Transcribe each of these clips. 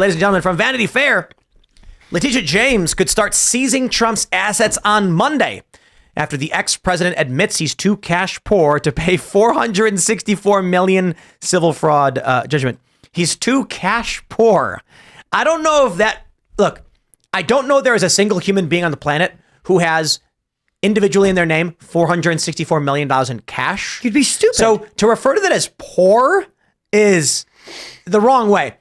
Ladies and gentlemen, from Vanity Fair, Letitia James could start seizing Trump's assets on Monday after the ex-president admits he's too cash poor to pay $464 million civil fraud judgment. He's too cash poor. I don't know if that... Look, I don't know there is a single human being on the planet who has individually in their name $464 million in cash. You'd be stupid. So to refer to that as poor is the wrong way.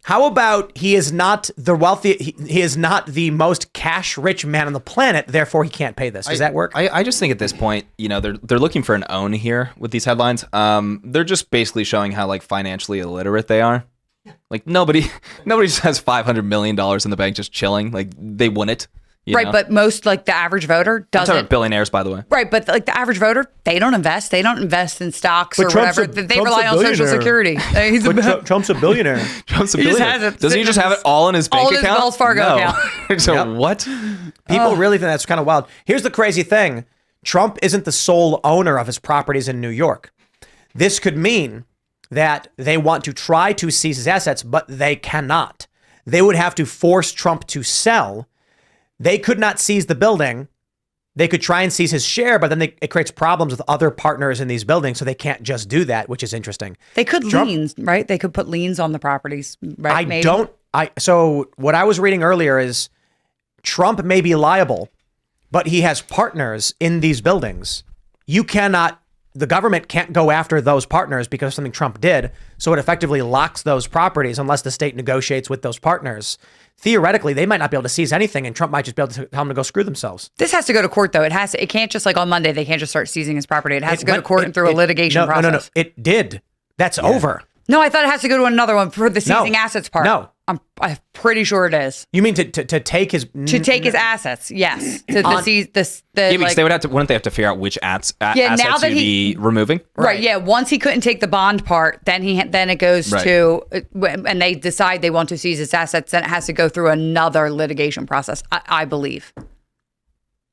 How about he is not the wealthy? He is not the most cash-rich man on the planet. Therefore, he can't pay this. Does that work? I just think at this point, they're looking for an own here with these headlines. They're just basically showing how financially illiterate they are. Like nobody just has $500 million in the bank just chilling. Like they wouldn't. Right, know? But most the average voter doesn't. I'm talking about billionaires, by the way. Right, but the average voter, they don't invest. They don't invest in stocks or whatever. They rely on Social Security. Trump's a billionaire. Trump's a billionaire. Doesn't he just have it all in his bank account? All in his Wells Fargo account. So what? People really think that's kind of wild. Here's the crazy thing. Trump isn't the sole owner of his properties in New York. This could mean that they want to try to seize his assets, but they cannot. They would have to force Trump to sell. They could not seize the building. They could try and seize his share, but then it creates problems with other partners in these buildings, so they can't just do that, which is interesting. They could liens, right? They could put liens on the properties, right? So what I was reading earlier is Trump may be liable, but he has partners in these buildings. The government can't go after those partners because of something Trump did, so it effectively locks those properties unless the state negotiates with those partners. Theoretically, they might not be able to seize anything, and Trump might just be able to tell them to go screw themselves. This has to go to court, though. It can't just on Monday, they can't just start seizing his property. It has to go to court and through a litigation process. No. It did. That's over. No, I thought it has to go to another one for the seizing assets part. No. I'm pretty sure it is. You mean to take his... To take his assets, yes. To seize this... because they wouldn't they have to figure out which assets to be removing? Right, yeah. Once he couldn't take the bond part, then it goes to... And they decide they want to seize his assets, then it has to go through another litigation process, I believe.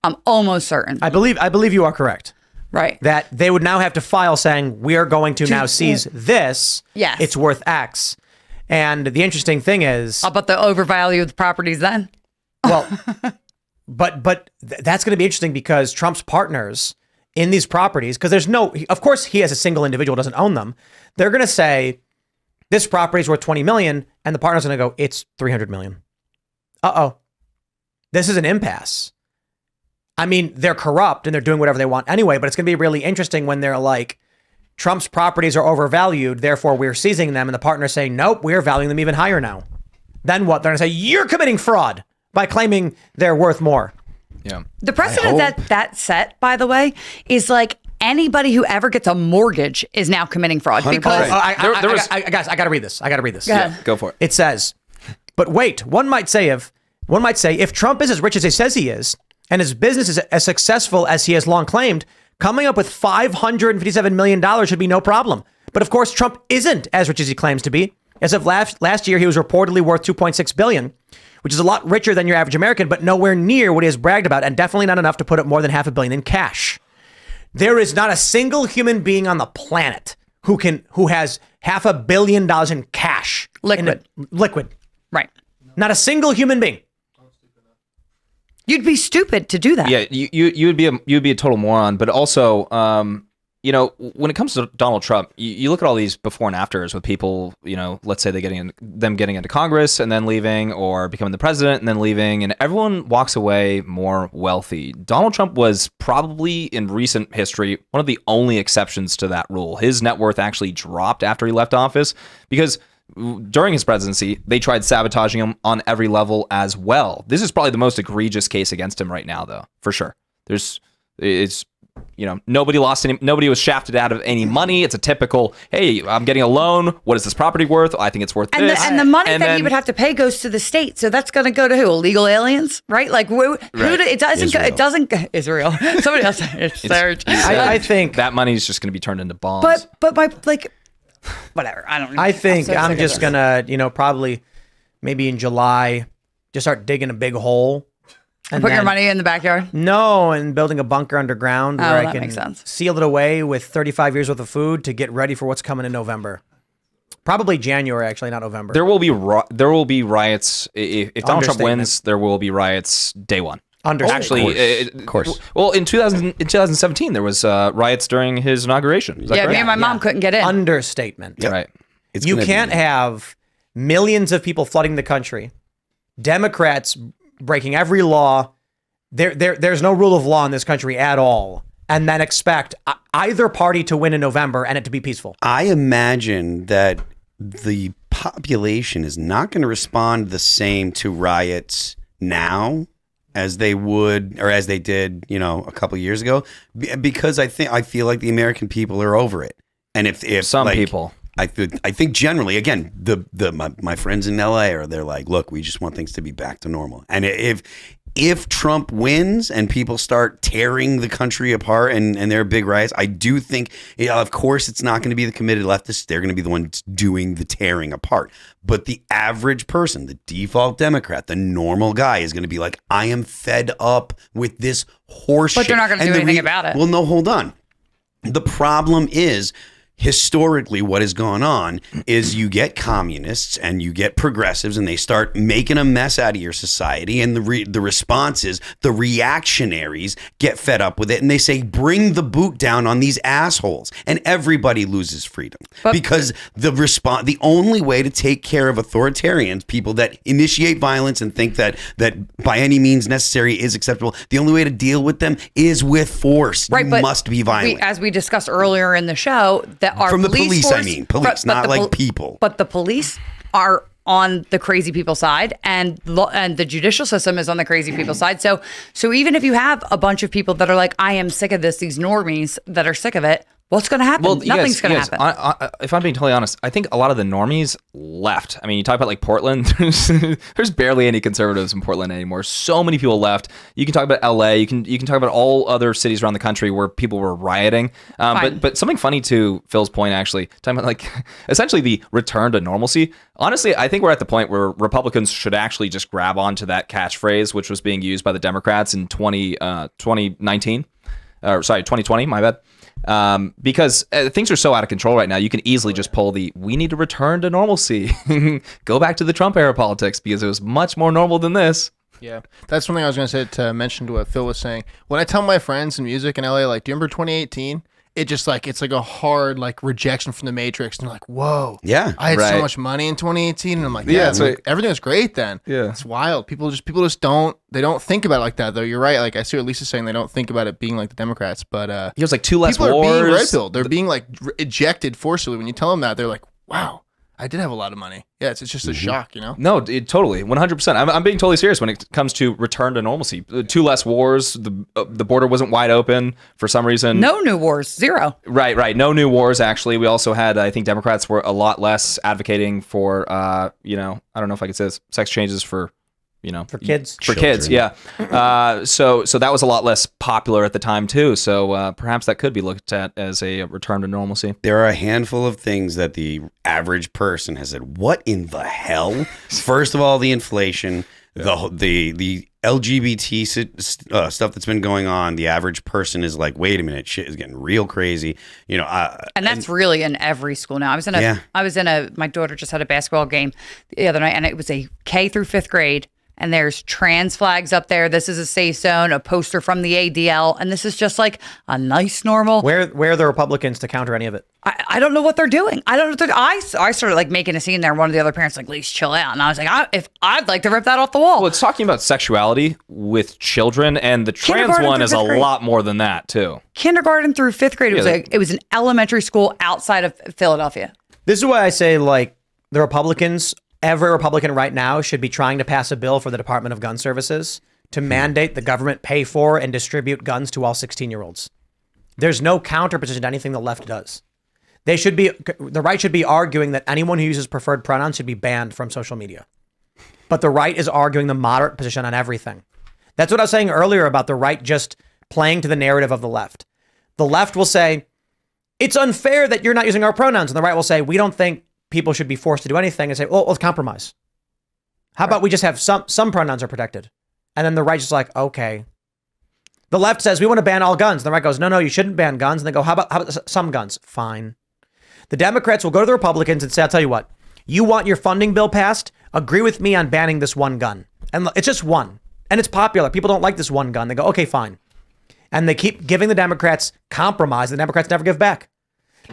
I'm almost certain. I believe you are correct. Right. That they would now have to file saying, we are going to now seize this. Yes. It's worth X. And the interesting thing is... How about the overvalued properties then? Well, but that's going to be interesting because Trump's partners in these properties, because of course he as a single individual doesn't own them. They're going to say, this property is worth 20 million. And the partner's going to go, it's 300 million. Uh-oh. This is an impasse. I mean, they're corrupt and they're doing whatever they want anyway, but it's going to be really interesting when they're like, Trump's properties are overvalued, therefore we're seizing them. And the partner's saying, nope, we're valuing them even higher now. Then what? They're going to say, you're committing fraud by claiming they're worth more. Yeah. The precedent that set, by the way, is anybody who ever gets a mortgage is now committing fraud. 100%. Because guys, I got to read this. Yeah, go for it. It says, but wait, one might say if Trump is as rich as he says he is, and his business is as successful as he has long claimed, coming up with $557 million should be no problem. But of course, Trump isn't as rich as he claims to be. As of last year, he was reportedly worth $2.6 billion, which is a lot richer than your average American, but nowhere near what he has bragged about, and definitely not enough to put up more than $500 million in cash. There is not a single human being on the planet who has $500 million in cash. Liquid. Right. Not a single human being. You'd be stupid to do that. Yeah, you'd be a total moron. But also, when it comes to Donald Trump, you look at all these before and afters with people. Let's say getting into Congress and then leaving, or becoming the president and then leaving, and everyone walks away more wealthy. Donald Trump was probably in recent history one of the only exceptions to that rule. His net worth actually dropped after he left office because during his presidency, they tried sabotaging him on every level as well. This is probably the most egregious case against him right now, though, for sure. Nobody was shafted out of any money. It's a typical, hey, I'm getting a loan. What is this property worth? I think it's worth this. And the money that he would have to pay goes to the state. So that's going to go to who? Illegal aliens, right? It doesn't. Israel. Somebody else. It's Serge. I think that money is just going to be turned into bombs. But whatever. I don't know. I think I'm just going to, probably maybe in July, just start digging a big hole. And put your money in the backyard? No, and building a bunker underground where I can makes sense. seal it away with 35 years worth of food to get ready for what's coming in November. Probably January, actually, not November. There will be riots if Donald Trump wins. There will be riots day one. Actually, of course. Well, in 2017, there was riots during his inauguration. Is that correct? Me and my mom couldn't get in. Understatement. Yep. Right. You can't have millions of people flooding the country, Democrats breaking every law. There's no rule of law in this country at all, and then expect either party to win in November and it to be peaceful. I imagine that the population is not going to respond the same to riots now as they would or as they did, a couple of years ago, because I feel like the American people are over it. And if some people, I think generally, again, my friends in LA they're like, look, we just want things to be back to normal. And if Trump wins and people start tearing the country apart and there are big riots, I do think, of course, it's not going to be the committed leftists. They're going to be the ones doing the tearing apart. But the average person, the default Democrat, the normal guy is going to be like, I am fed up with this horse shit. But they're not going to do anything about it. Well, no, hold on. The problem is, historically, what has gone on is you get communists and you get progressives and they start making a mess out of your society. And the response is the reactionaries get fed up with it and they say, bring the boot down on these assholes. And everybody loses freedom because the only way to take care of authoritarians, people that initiate violence and think that by any means necessary is acceptable, the only way to deal with them is with force. Right, you but must be violent. as we discussed earlier in the show, that our From the police, force, I mean. Police, not like people. But the police are on the crazy people side, and the judicial system is on the crazy people side. So even if you have a bunch of people that are like, I am sick of this, these normies that are sick of it, what's going to happen? Well, Nothing's going to happen. If I'm being totally honest, I think a lot of the normies left. I mean, you talk about like Portland, there's barely any conservatives in Portland anymore. So many people left. You can talk about LA. You can talk about all other cities around the country where people were rioting. But something funny to Phil's point, actually, talking about like essentially the return to normalcy. Honestly, I think we're at the point where Republicans should actually just grab onto that catchphrase, which was being used by the Democrats in 2019. 2020, my bad. Because things are so out of control right now, you can easily just pull we need to return to normalcy. Go back to the Trump era politics because it was much more normal than this. Yeah, that's something I was going to say to mention to what Phil was saying. When I tell my friends in music in LA, like, do you remember 2018? It just like, it's like a hard like rejection from the Matrix. And they're like, whoa. Yeah. I had so right. much money in 2018. And I'm like, everything was great then. Yeah. It's wild. People just don't think about it like that though. You're right. Like I see what Lisa's saying. They don't think about it being like the Democrats, but he was like two less people wars. Are being red pilled. They're being like ejected forcibly. When you tell them that, they're like, wow, I did have a lot of money. Yeah, it's just a shock, No, totally, 100%. I'm being totally serious when it comes to return to normalcy. Two less wars. The border wasn't wide open for some reason. No new wars, zero. Right. No new wars. Actually, we also had. I think Democrats were a lot less advocating for. I don't know if I could say this, sex changes for. For kids. For kids, yeah. So that was a lot less popular at the time too. So perhaps that could be looked at as a return to normalcy. There are a handful of things that the average person has said, what in the hell? First of all, the inflation, the LGBT stuff that's been going on. The average person is like, wait a minute, shit is getting real crazy. And that's really in every school now. My daughter just had a basketball game the other night, and it was a K through 5th grade. And there's trans flags up there. This is a safe zone, a poster from the ADL. And this is just like a nice, normal. Where are the Republicans to counter any of it? I don't know what they're doing. I don't know. I started like making a scene there. One of the other parents like, "Please chill out." And I was like, I'd like to rip that off the wall. Well, it's talking about sexuality with children, and the trans one is a lot more than that too. Kindergarten through 5th grade. It was an elementary school outside of Philadelphia. This is why I say like the Republicans. Every Republican right now should be trying to pass a bill for the Department of Gun Services to mandate the government pay for and distribute guns to all 16-year-olds. There's no counterposition to anything the left does. The right should be arguing that anyone who uses preferred pronouns should be banned from social media. But the right is arguing the moderate position on everything. That's what I was saying earlier about the right just playing to the narrative of the left. The left will say, it's unfair that you're not using our pronouns. And the right will say, we don't think people should be forced to do anything, and say, well, let's compromise. How about we just have some pronouns are protected? And then the right's just like, okay. The left says, we want to ban all guns. And the right goes, no, you shouldn't ban guns. And they go, how about some guns? Fine. The Democrats will go to the Republicans and say, I'll tell you what, you want your funding bill passed? Agree with me on banning this one gun. And it's just one. And it's popular. People don't like this one gun. They go, okay, fine. And they keep giving the Democrats compromise. The Democrats never give back.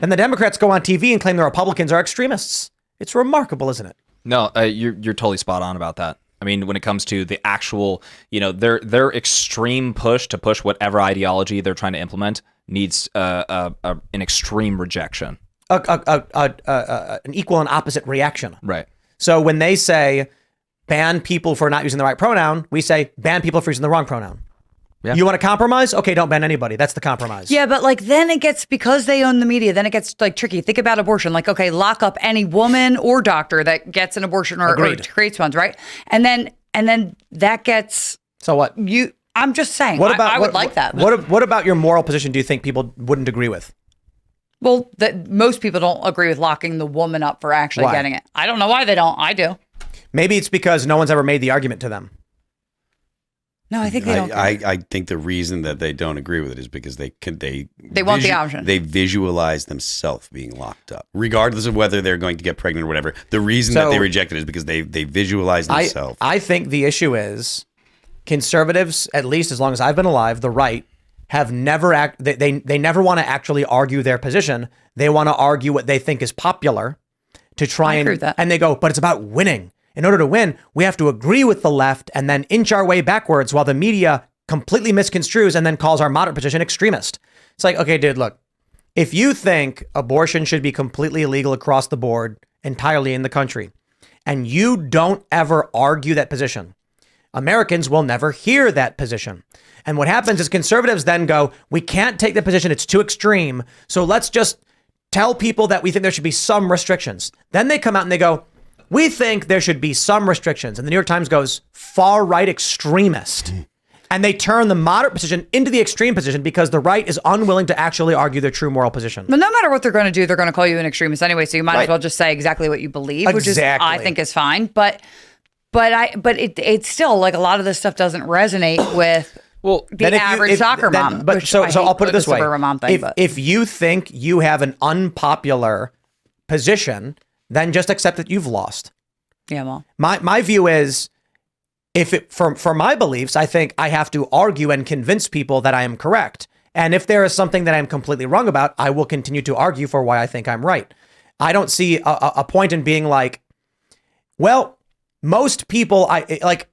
And the Democrats go on TV and claim the Republicans are extremists. It's remarkable, isn't it? No, you're totally spot on about that. I mean, when it comes to the actual, their extreme push to push whatever ideology they're trying to implement needs an extreme rejection. An equal and opposite reaction. Right. So when they say ban people for not using the right pronoun, we say ban people for using the wrong pronoun. Yeah. You want to compromise? Okay, don't ban anybody. That's the compromise. Yeah, but then it gets, because they own the media, then it gets tricky. Think about abortion. Okay, lock up any woman or doctor that gets an abortion or creates ones, right? And then that gets. So what? I'm just saying. I would like that. What about your moral position do you think people wouldn't agree with? Well, most people don't agree with locking the woman up for actually getting it. I don't know why they don't. I do. Maybe it's because no one's ever made the argument to them. No, I think they don't. I think the reason that they don't agree with it is because they want the option. They visualize themselves being locked up, regardless of whether they're going to get pregnant or whatever. The reason that they reject it is because they visualize themselves. I think the issue is conservatives, at least as long as I've been alive, the right have never they never want to actually argue their position. They want to argue what they think is popular to try and they go, but it's about winning. In order to win, we have to agree with the left and then inch our way backwards while the media completely misconstrues and then calls our moderate position extremist. It's like, okay, dude, look, if you think abortion should be completely illegal across the board, entirely in the country, and you don't ever argue that position, Americans will never hear that position. And what happens is conservatives then go, we can't take the position, it's too extreme, so let's just tell people that we think there should be some restrictions. Then they come out and they go, we think there should be some restrictions. And the New York Times goes, far-right extremist. And they turn the moderate position into the extreme position because the right is unwilling to actually argue their true moral position. But no matter what they're going to do, they're going to call you an extremist anyway. So you might as well just say exactly what you believe, which is, I think, is fine. But it's still a lot of this stuff doesn't resonate with the average soccer mom. So I'll put it this way. If you think you have an unpopular position, then just accept that you've lost. Yeah, well. My view is, for my beliefs, I think I have to argue and convince people that I am correct. And if there is something that I'm completely wrong about, I will continue to argue for why I think I'm right. I don't see a point in being like, well, most people,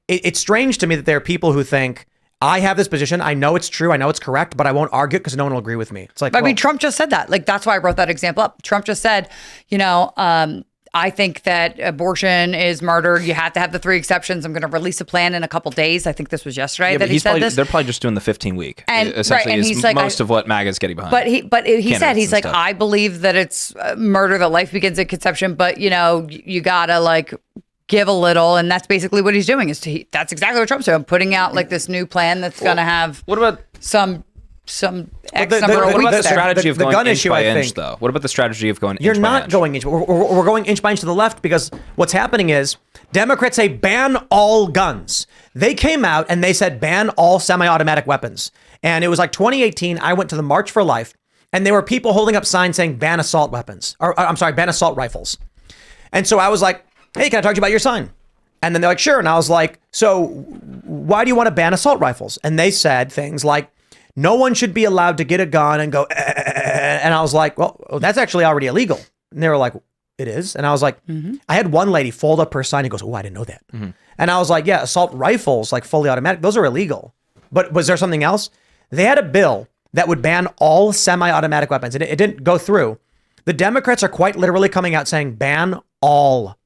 it's strange to me that there are people who think, I have this position. I know it's true. I know it's correct, but I won't argue because no one will agree with me. It's like, I mean, Trump just said that. That's why I wrote that example up. Trump just said, I think that abortion is murder. You have to have the 3 exceptions. I'm going to release a plan in a couple days. I think this was yesterday that he said this. They're probably just doing the 15-week. And essentially, and he's most of what MAGA is getting behind. But he said, he's like, I believe that it's murder, that life begins at conception. But you gotta give a little, and that's basically what he's doing. That's exactly what Trump's doing, putting out this new plan that's going to have what about some X number of weeks. What about the strategy of going gun inch issue, by I inch, think, though? What about the strategy of going inch by inch? You're not going inch. We're going inch by inch to the left because what's happening is Democrats say ban all guns. They came out and they said ban all semi-automatic weapons. And it was 2018. I went to the March for Life, and there were people holding up signs saying ban assault weapons. Ban assault rifles. And so I was like, hey, can I talk to you about your sign? And then they're like, sure. And I was like, so why do you want to ban assault rifles? And they said things like, no one should be allowed to get a gun and go, and I was like, well, that's actually already illegal. And they were like, it is? And I was like, I had one lady fold up her sign and goes, oh, I didn't know that. And I was like, yeah, assault rifles, fully automatic, those are illegal. But was there something else? They had a bill that would ban all semi-automatic weapons, and it didn't go through. The Democrats are quite literally coming out saying ban all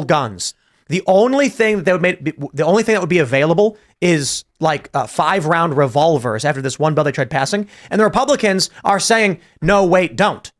guns. The only thing that would be available is 5-round revolvers after this one bill they tried passing. And the Republicans are saying, no, wait, don't.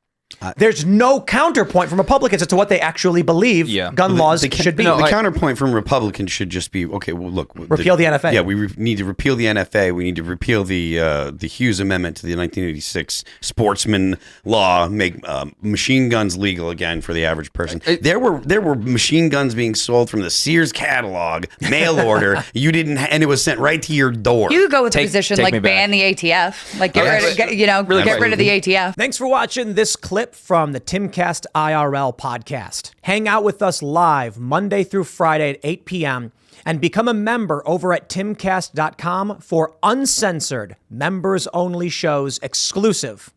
There's no counterpoint from Republicans as to what they actually believe gun laws should be. The counterpoint from Republicans should just be, okay, well, look. Repeal the NFA. Yeah, we need to repeal the NFA. We need to repeal the Hughes Amendment to the 1986 sportsman law, make machine guns legal again for the average person. There were machine guns being sold from the Sears catalog, mail order. And it was sent right to your door. You could go with the position ban the ATF. Get rid of the ATF. Thanks for watching this clip clip from the Timcast IRL podcast. Hang out with us live Monday through Friday at 8 p.m. and become a member over at timcast.com for uncensored, members-only shows exclusive.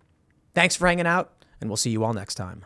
Thanks for hanging out, and we'll see you all next time.